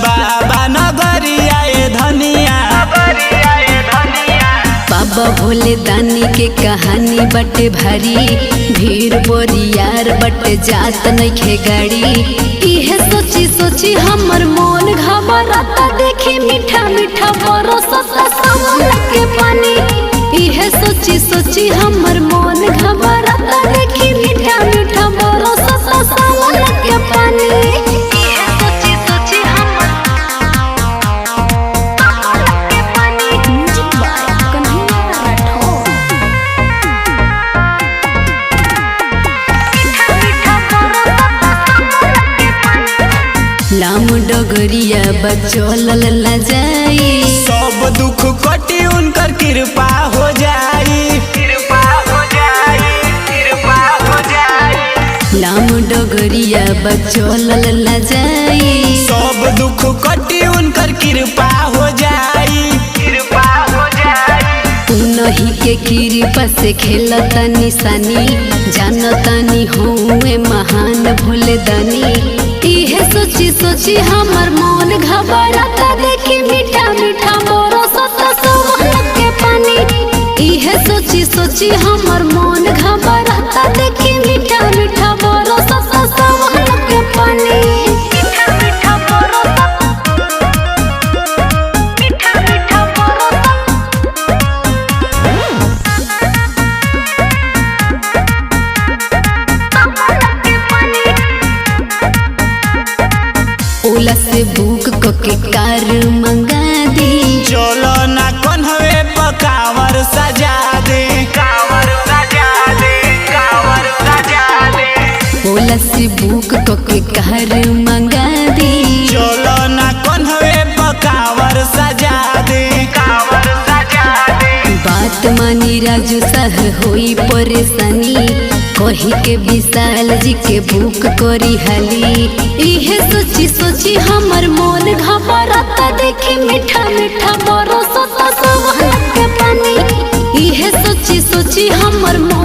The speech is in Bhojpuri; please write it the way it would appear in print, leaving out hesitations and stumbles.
बाबा नगरिया ए धनिया। बाबा भोले दानी के कहानी बटे भारी, भीड़ बोरियार बटे जात नइखे गाड़ी। इहे सोची सोची हमर मन घबराता, देखी मीठा मीठा बरसता सावन के पानी। इहे सोची सोची हमर मन घबराता, देखी मीठा मीठा बरसता सावन के पानी। इहे सोची सोची हमर सावन के पानी। Music by Kanhaiya Rathore. मीठा मीठा बरसता सावन के पानी। लाम डगरिया बचल ला जाई, सब दुख कटी उनकर कृपा हो जाई, कृपा हो जाई, कृपा हो जाई। लाम डगरिया बचल ला जाई, सब दुख कटी उनकर कृपा हो जाई, कृपा हो जाई। उनही के कृपा से खेलता निशानी, जानतानी हुए महान भोले दानी। इहे सोची सोची हमर मन घबराता, देखी मीठा मीठा बरसता सावन के पानी। इहे सोची सोची हमर मन घबराता, देखी मीठा मीठा बरसता सावन के पानी। मीठा मीठा बरसता, मीठा मीठा बरसता ओला से बुक के कार मंगा दी, चलो ना कन्हवे पकावर सजा दे, कावर सजा दे, कावर सजा दे। ओला से बुक के कार मंगा दी, चलो ना कन्हवे पकावर सजा दे, कावर सजा दे। बात मानी राजू सह होई परेशानी, कही के विशाल जी के बुक करी हाली। इहे सोची सोची हमर मन घबराता, देखी मीठा मीठा बरसता सावन के पानी। इहे सोची सोची हमर मन